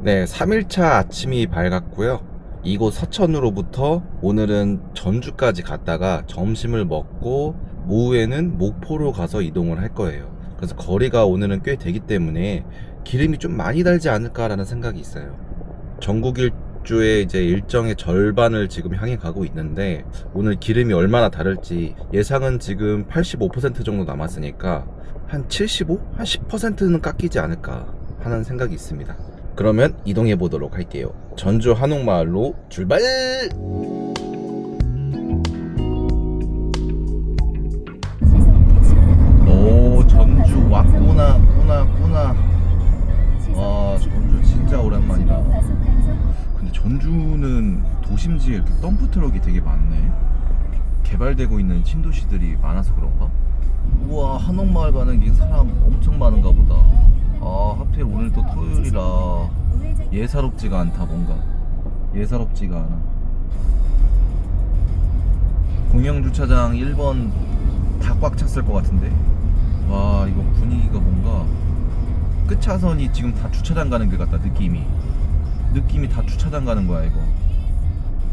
네, 3일차 아침이 밝았고요. 이곳 서천으로부터 오늘은 전주까지 갔다가 점심을 먹고 오후에는 목포로 가서 이동을 할 거예요. 그래서 거리가 오늘은 꽤 되기 때문에 기름이 좀 많이 달지 않을까라는 생각이 있어요. 전국 일주의 이제 일정의 절반을 지금 향해 가고 있는데 오늘 기름이 얼마나 다를지 예상은 지금 85% 정도 남았으니까 한 75? 한 10%는 깎이지 않을까 하는 생각이 있습니다. 그러면 이동해 보도록 할게요. 전주 한옥마을로 출발! 오, 전주 왔구나. 아, 전주 진짜 오랜만이다. 근데 전주는 도심지에 이렇게 덤프 트럭이 되게 많네. 개발되고 있는 신도시들이 많아서 그런가? 우와, 한옥마을 가는 길 사람 엄청 많은가 보다. 아, 하필 오늘 또 토요일이라 예사롭지가 않다. 뭔가 예사롭지가 않아. 공영주차장 1번 다 꽉 찼을 것 같은데. 와, 이거 분위기가 뭔가 끝차선이 지금 다 주차장 가는 길 같다. 느낌이 다 주차장 가는 거야. 이거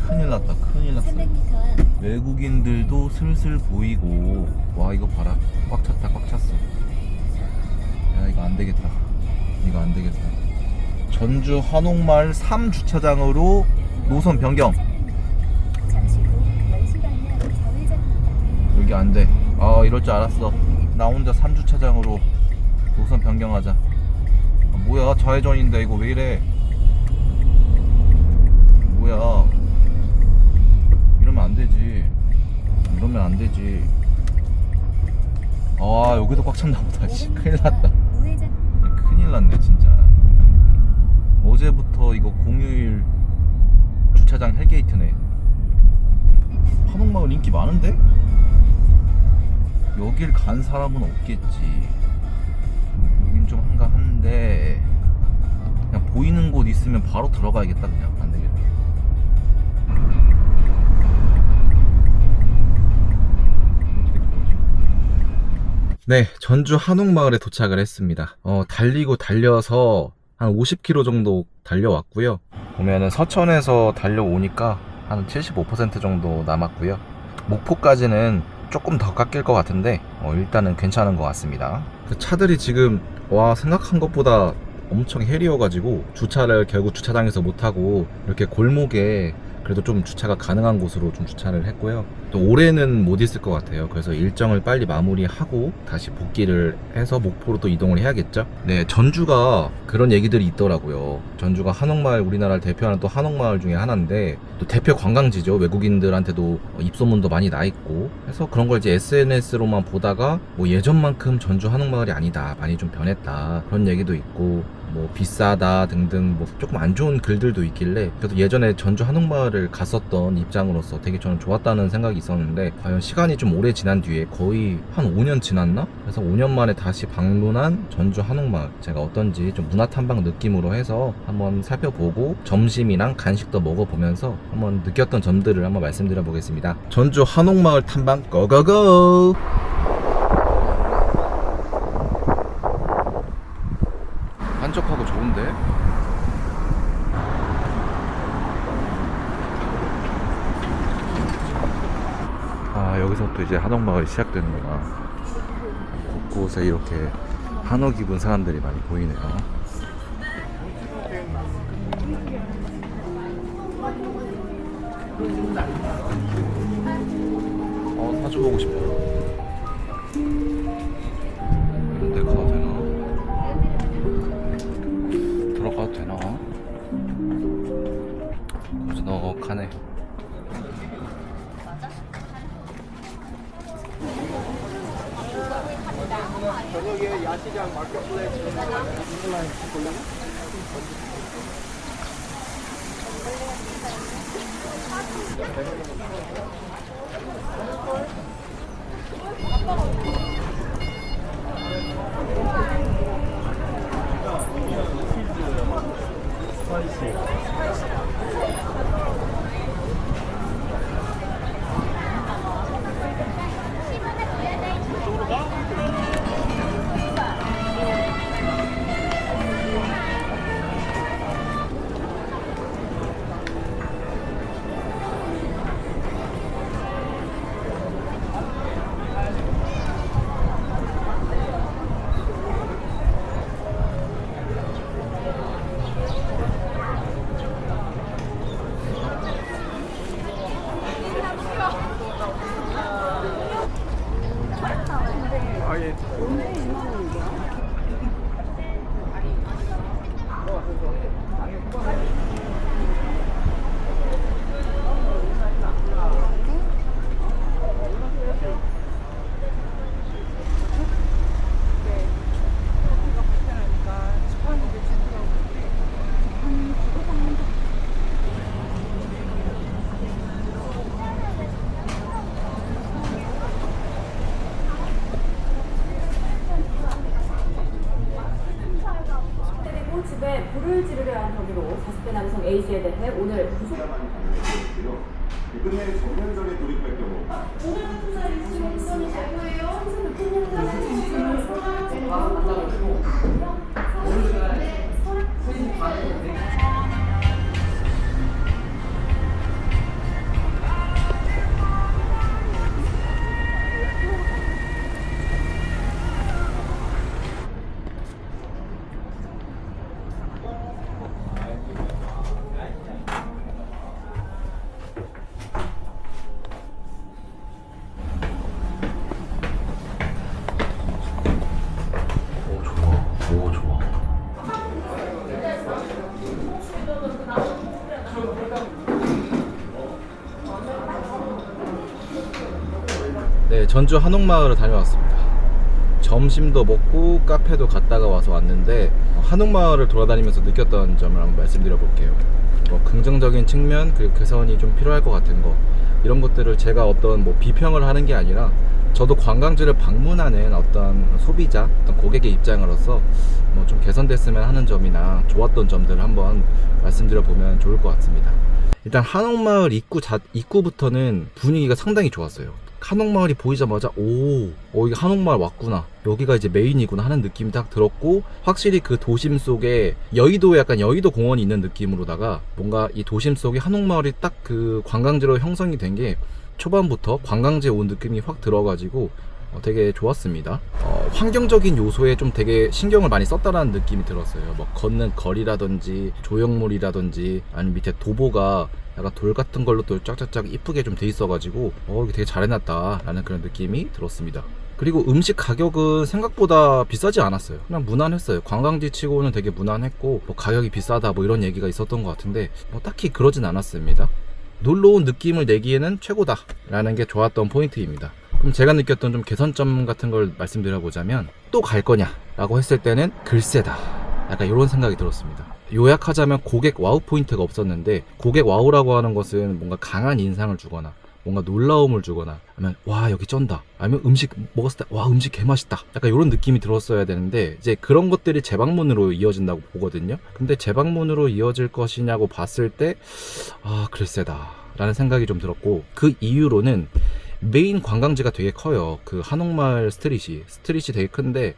큰일 났다. 큰일 났어. 외국인들도 슬슬 보이고. 와, 이거 봐라. 꽉 찼다. 꽉 찼어. 야, 이거 안 되겠다. 전주 한옥마을 3주차장으로 노선 변경. 여기 안 돼. 아, 이럴 줄 알았어. 나 혼자 3주차장으로 노선 변경하자. 아, 뭐야, 좌회전인데 이거 왜 이래? 뭐야? 이러면 안 되지. 아, 여기도 꽉 찼나 보다. 큰일 났다. 큰일 났네 진짜. 어제부터 이거 공휴일 주차장 헬게이트네. 한옥마을 인기 많은데? 여길 간 사람은 없겠지. 여긴 좀 한가한데 그냥 보이는 곳 있으면 바로 들어가야겠다. 그냥 안 되겠다. 네, 전주 한옥마을에 도착을 했습니다. 달리고 달려서 한 50km 정도 달려왔고요. 보면은 서천에서 달려오니까 한 75% 정도 남았고요. 목포까지는 조금 더 깎일 것 같은데 일단은 괜찮은 것 같습니다. 그 차들이 지금 생각한 것보다 엄청 헬이어가지고 주차를 결국 주차장에서 못하고 이렇게 골목에 그래도 좀 주차가 가능한 곳으로 좀 주차를 했고요. 또 올해는 못 있을 것 같아요. 그래서 일정을 빨리 마무리하고 다시 복귀를 해서 목포로 또 이동을 해야겠죠. 네, 전주가 그런 얘기들이 있더라고요. 전주가 한옥마을, 우리나라를 대표하는 또 한옥마을 중에 하나인데 또 대표 관광지죠. 외국인들한테도 입소문도 많이 나 있고. 그래서 그런 걸 이제 SNS로만 보다가 뭐 예전만큼 전주 한옥마을이 아니다, 많이 좀 변했다, 그런 얘기도 있고 뭐 비싸다 등등 뭐 조금 안 좋은 글들도 있길래 그래도 예전에 전주 한옥마을을 갔었던 입장으로서 되게 저는 좋았다는 생각이 있었는데, 과연 시간이 좀 오래 지난 뒤에 거의 한 5년 지났나? 그래서 5년 만에 다시 방문한 전주 한옥마을, 제가 어떤지 좀 문화 탐방 느낌으로 해서 한번 살펴보고 점심이랑 간식도 먹어보면서 한번 느꼈던 점들을 한번 말씀드려 보겠습니다. 전주 한옥마을 탐방 고고고! 한적하고 좋은데? 아, 여기서 또 이제 한옥마을이 시작되는구나. 곳곳에 이렇게 한옥 입은 사람들이 많이 보이네요. 사줘보고 싶다. 이런 데 가도 되나? 들어가도 되나? 고즈넉하네. 저녁에 야시장 마켓플레이스 온라인 볼래? 혐의로 40대 남성 A씨에 대해 오늘 구속. 끝내 정면전에 돌입할 경우 오늘 같은 날 일시로 수사는 될 거예요. 오, 좋아. 네, 전주 한옥마을을 다녀왔습니다. 점심도 먹고 카페도 갔다가 와서 왔는데 한옥마을을 돌아다니면서 느꼈던 점을 한번 말씀드려 볼게요. 긍정적인 측면, 그리고 개선이 좀 필요할 것 같은 거, 이런 것들을 제가 어떤 비평을 하는 게 아니라 저도 관광지를 방문하는 어떤 소비자, 어떤 고객의 입장으로서 좀 개선됐으면 하는 점이나 좋았던 점들을 한번 말씀드려 보면 좋을 것 같습니다. 일단 한옥마을 입구부터는 분위기가 상당히 좋았어요. 한옥마을이 보이자마자 이게 한옥마을 왔구나, 여기가 이제 메인이구나 하는 느낌이 딱 들었고, 확실히 그 도심 속에 여의도에 약간 여의도 공원이 있는 느낌으로다가 뭔가 이 도심 속에 한옥마을이 딱 그 관광지로 형성이 된 게 초반부터 관광지에 온 느낌이 확 들어가지고 되게 좋았습니다. 환경적인 요소에 좀 되게 신경을 많이 썼다라는 느낌이 들었어요. 걷는 거리라든지 조형물이라든지 아니면 밑에 도보가 약간 돌 같은 걸로 또 쫙쫙쫙 이쁘게 좀 돼 있어가지고 이게 되게 잘 해놨다 라는 그런 느낌이 들었습니다. 그리고 음식 가격은 생각보다 비싸지 않았어요. 그냥 무난했어요. 관광지 치고는 되게 무난했고 가격이 비싸다 이런 얘기가 있었던 것 같은데 딱히 그러진 않았습니다. 놀러온 느낌을 내기에는 최고다 라는 게 좋았던 포인트입니다. 그럼 제가 느꼈던 좀 개선점 같은 걸 말씀드려보자면, 또 갈 거냐 라고 했을 때는 글쎄다, 약간 이런 생각이 들었습니다. 요약하자면 고객 와우 포인트가 없었는데, 고객 와우라고 하는 것은 뭔가 강한 인상을 주거나 뭔가 놀라움을 주거나, 아니면 와 여기 쩐다, 아니면 음식 먹었을 때 와 음식 개맛있다, 약간 이런 느낌이 들었어야 되는데, 이제 그런 것들이 재방문으로 이어진다고 보거든요. 근데 재방문으로 이어질 것이냐고 봤을 때 글쎄다 라는 생각이 좀 들었고, 그 이유로는 메인 관광지가 되게 커요. 그 한옥마을 스트릿이 되게 큰데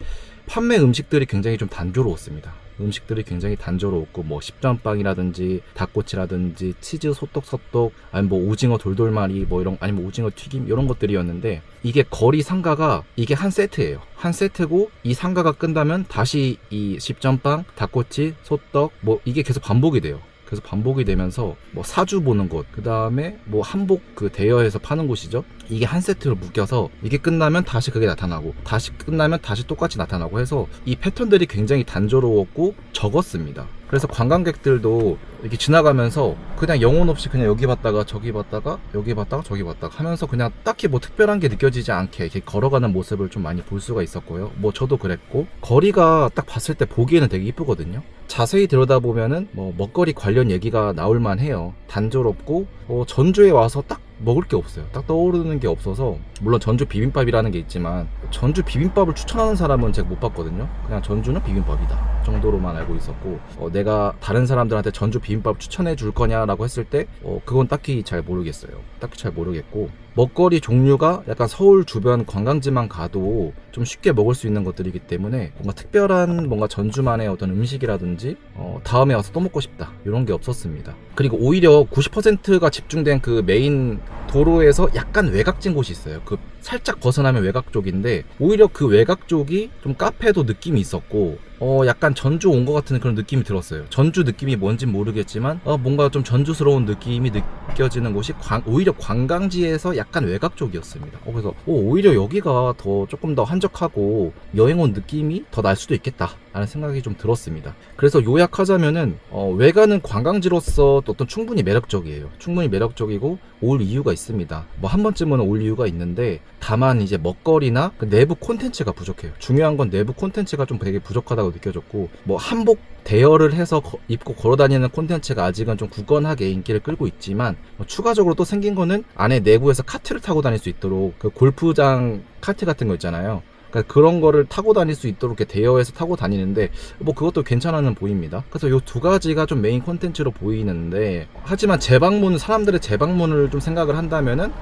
판매 음식들이 굉장히 좀 단조로웠습니다. 음식들이 굉장히 단조로웠고 십전빵이라든지 닭꼬치라든지 치즈 소떡소떡, 아니면 오징어 돌돌말이 아니면 오징어 튀김, 이런 것들이었는데, 이게 거리 상가가 이게 한 세트예요. 한 세트고 이 상가가 끝나면 다시 이 십전빵, 닭꼬치, 소떡 이게 계속 반복이 돼요. 그래서 반복이 되면서 사주 보는 곳, 그 다음에 한복 대여해서 파는 곳이죠. 이게 한 세트로 묶여서 이게 끝나면 다시 그게 나타나고, 다시 끝나면 다시 똑같이 나타나고 해서 이 패턴들이 굉장히 단조로웠고 적었습니다. 그래서 관광객들도 이렇게 지나가면서 그냥 영혼 없이 그냥 여기 봤다가 저기 봤다가 여기 봤다가 저기 봤다가 하면서 그냥 딱히 특별한 게 느껴지지 않게 이렇게 걸어가는 모습을 좀 많이 볼 수가 있었고요. 저도 그랬고, 거리가 딱 봤을 때 보기에는 되게 이쁘거든요. 자세히 들여다보면은 먹거리 관련 얘기가 나올만 해요. 단조롭고 전주에 와서 딱 먹을 게 없어요. 딱 떠오르는 게 없어서, 물론 전주 비빔밥이라는 게 있지만 전주 비빔밥을 추천하는 사람은 제가 못 봤거든요. 그냥 전주는 비빔밥이다 정도로만 알고 있었고, 내가 다른 사람들한테 전주 비빔밥 추천해 줄 거냐라고 했을 때 그건 딱히 잘 모르겠어요. 딱히 잘 모르겠고, 먹거리 종류가 약간 서울 주변 관광지만 가도 좀 쉽게 먹을 수 있는 것들이기 때문에 뭔가 특별한 전주만의 어떤 음식이라든지 다음에 와서 또 먹고 싶다 이런 게 없었습니다. 그리고 오히려 90%가 집중된 그 메인 도로에서 약간 외곽진 곳이 있어요. 그 살짝 벗어나면 외곽 쪽인데, 오히려 그 외곽 쪽이 좀 카페도 느낌이 있었고 약간 전주 온 것 같은 그런 느낌이 들었어요. 전주 느낌이 뭔진 모르겠지만 뭔가 좀 전주스러운 느낌이 느껴지는 곳이 오히려 관광지에서 약간 외곽 쪽이었습니다. 그래서 오히려 여기가 조금 더 한적하고 여행 온 느낌이 더 날 수도 있겠다 라는 생각이 좀 들었습니다. 그래서 요약하자면은 외관은 관광지로서 어떤 충분히 매력적이에요. 충분히 매력적이고 올 이유가 있습니다. 한 번쯤은 올 이유가 있는데, 다만 이제 먹거리나 그 내부 콘텐츠가 부족해요. 중요한 건 내부 콘텐츠가 좀 되게 부족하다고 느껴졌고, 한복 대여를 해서 입고 걸어다니는 콘텐츠가 아직은 좀 굳건하게 인기를 끌고 있지만, 추가적으로 또 생긴 거는 안에 내부에서 카트를 타고 다닐 수 있도록 그 골프장 카트 같은 거 있잖아요. 그러니까 그런 거를 타고 다닐 수 있도록 이렇게 대여해서 타고 다니는데 뭐 그것도 괜찮아는 보입니다. 그래서 요 두 가지가 좀 메인 콘텐츠로 보이는데, 하지만 사람들의 재방문을 좀 생각을 한다면은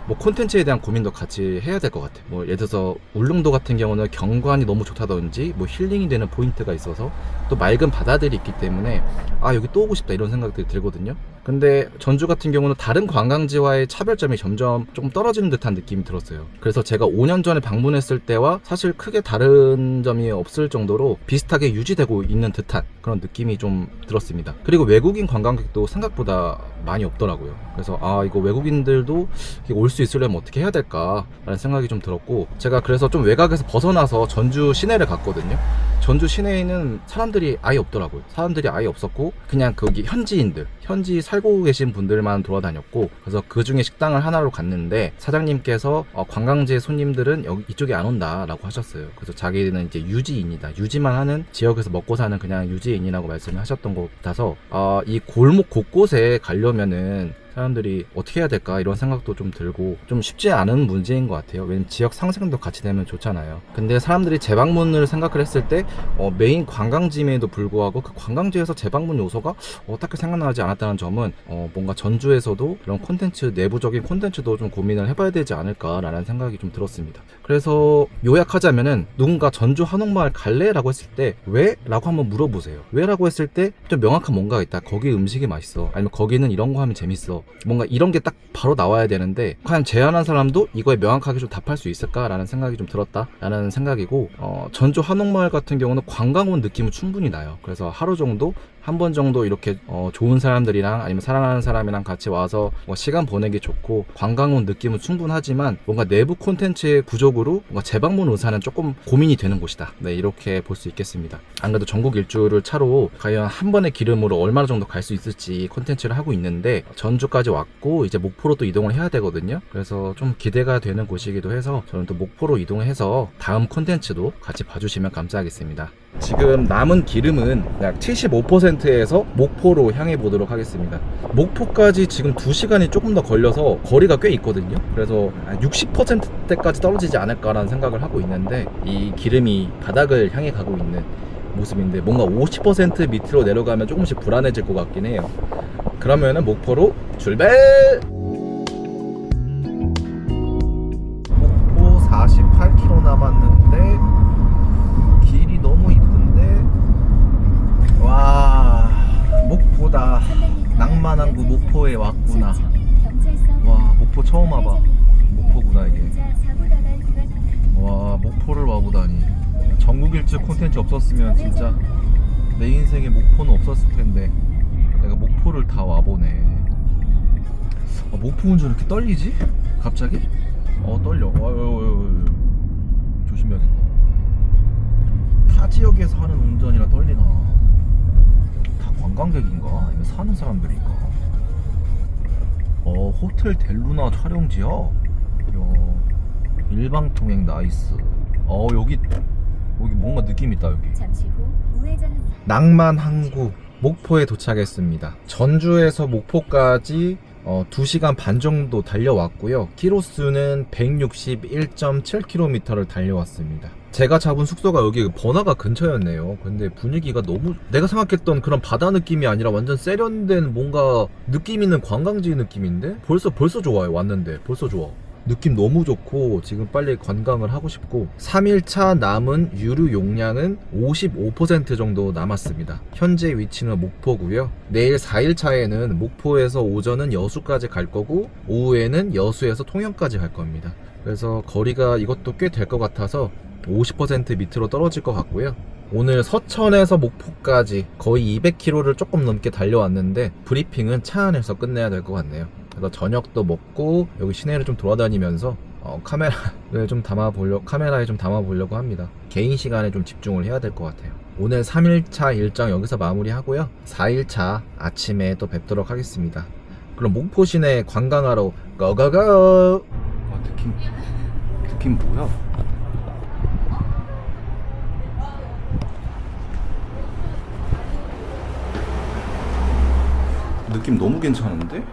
뭐 콘텐츠에 대한 고민도 같이 해야 될 것 같아요. 뭐 예를 들어서 울릉도 같은 경우는 경관이 너무 좋다든지 뭐 힐링이 되는 포인트가 있어서, 또 맑은 바다들이 있기 때문에 아 여기 또 오고 싶다 이런 생각들이 들거든요. 근데 전주 같은 경우는 다른 관광지와의 차별점이 점점 조금 떨어지는 듯한 느낌이 들었어요. 그래서 제가 5년 전에 방문했을 때와 사실 크게 다른 점이 없을 정도로 비슷하게 유지되고 있는 듯한 그런 느낌이 좀 들었습니다. 그리고 외국인 관광객도 생각보다 많이 없더라고요. 그래서 아 이거 외국인들도 올 수 있으려면 어떻게 해야 될까 라는 생각이 좀 들었고, 제가 그래서 좀 외곽에서 벗어나서 전주 시내를 갔거든요. 전주 시내에는 사람들이 아예 없더라고요. 사람들이 아예 없었고 그냥 거기 현지 살고 계신 분들만 돌아다녔고, 그래서 그 중에 식당을 하나로 갔는데 사장님께서 관광지 손님들은 이쪽에 안 온다 라고 하셨어요. 그래서 자기는 이제 유지인이다, 유지만 하는 지역에서 먹고 사는 그냥 유지인이라고 말씀을 하셨던 것 같아서 이 골목 곳곳에 가려면은 사람들이 어떻게 해야 될까 이런 생각도 좀 들고, 좀 쉽지 않은 문제인 것 같아요. 왜냐면 지역 상생도 같이 되면 좋잖아요. 근데 사람들이 재방문을 생각을 했을 때 메인 관광지임에도 불구하고 그 관광지에서 재방문 요소가 딱히 생각나지 않았다는 점은 뭔가 전주에서도 그런 콘텐츠, 내부적인 콘텐츠도 좀 고민을 해봐야 되지 않을까라는 생각이 좀 들었습니다. 그래서 요약하자면은 누군가 전주 한옥마을 갈래? 라고 했을 때 왜? 라고 한번 물어보세요. 왜? 라고 했을 때 좀 명확한 뭔가가 있다. 거기 음식이 맛있어, 아니면 거기는 이런 거 하면 재밌어, 뭔가 이런 게 딱 바로 나와야 되는데 과연 제안한 사람도 이거에 명확하게 좀 답할 수 있을까라는 생각이 좀 들었다라는 생각이고, 전주 한옥마을 같은 경우는 관광 온 느낌은 충분히 나요. 그래서 하루 정도 한 번 정도 이렇게 좋은 사람들이랑 아니면 사랑하는 사람이랑 같이 와서 시간 보내기 좋고 관광 온 느낌은 충분하지만 뭔가 내부 콘텐츠의 부족으로 뭔가 재방문 의사는 조금 고민이 되는 곳이다. 네, 이렇게 볼 수 있겠습니다. 안 그래도 전국 일주를 차로 과연 한 번의 기름으로 얼마나 정도 갈 수 있을지 콘텐츠를 하고 있는데, 전주까지 왔고 이제 목포로 또 이동을 해야 되거든요. 그래서 좀 기대가 되는 곳이기도 해서 저는 또 목포로 이동해서 다음 콘텐츠도 같이 봐주시면 감사하겠습니다. 지금 남은 기름은 약 75%에서 목포로 향해 보도록 하겠습니다. 목포까지 지금 2시간이 조금 더 걸려서 거리가 꽤 있거든요. 그래서 60%대까지 떨어지지 않을까라는 생각을 하고 있는데, 이 기름이 바닥을 향해 가고 있는 모습인데 뭔가 50% 밑으로 내려가면 조금씩 불안해질 것 같긴 해요. 그러면은 목포로 출발! 목포 48km 남았는데 길이 너무 이쁜데, 와 목포다. 낭만한 곳 목포에 왔구나. 와 목포 처음 와봐. 목포구나 이게. 와 목포를 와보다니. 전국 일주 콘텐츠 없었으면 진짜 내 인생에 목포는 없었을 텐데 내가 목포를 다 와보네. 목포 운전 이렇게 떨리지? 갑자기? 떨려. 조심해야겠다. 타 지역에서 하는 운전이라 떨리나. 다 관광객인가? 아니면 사는 사람들인가? 호텔 델루나 촬영지야? 일방통행 나이스. 여기 뭔가 느낌 있다. 여기 잠시 후 우회전은 낭만 항구 목포에 도착했습니다. 전주에서 목포까지 2시간 반 정도 달려왔고요. 키로수는 161.7km를 달려왔습니다. 제가 잡은 숙소가 여기 번화가 근처였네요. 근데 분위기가 너무 내가 생각했던 그런 바다 느낌이 아니라 완전 세련된 뭔가 느낌 있는 관광지 느낌인데 벌써 좋아요. 왔는데 벌써 좋아. 느낌 너무 좋고 지금 빨리 관광을 하고 싶고, 3일차 남은 유류 용량은 55% 정도 남았습니다. 현재 위치는 목포고요. 내일 4일차에는 목포에서 오전은 여수까지 갈 거고 오후에는 여수에서 통영까지 갈 겁니다. 그래서 거리가 이것도 꽤 될 것 같아서 50% 밑으로 떨어질 것 같고요. 오늘 서천에서 목포까지 거의 200km를 조금 넘게 달려왔는데 브리핑은 차 안에서 끝내야 될 것 같네요. 그래서 저녁도 먹고 여기 시내를 좀 돌아다니면서 카메라에 좀 담아보려고 합니다. 개인 시간에 좀 집중을 해야 될 것 같아요. 오늘 3일차 일정 여기서 마무리하고요. 4일차 아침에 또 뵙도록 하겠습니다. 그럼 목포 시내 관광하러 고고고! 느낌 뭐야? 느낌 너무 괜찮은데?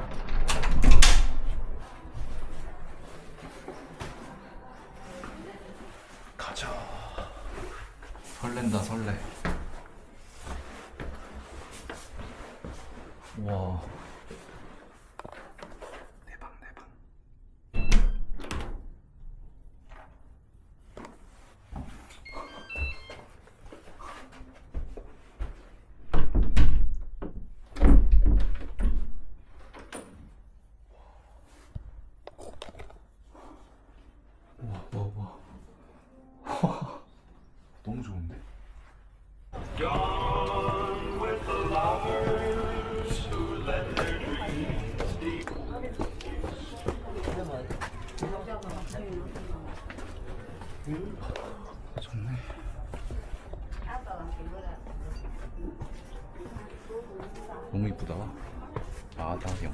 가자. 와. 대박, 대박. 와. 너무 좋은데? 좋네. 너무 이쁘다. 아, 나경.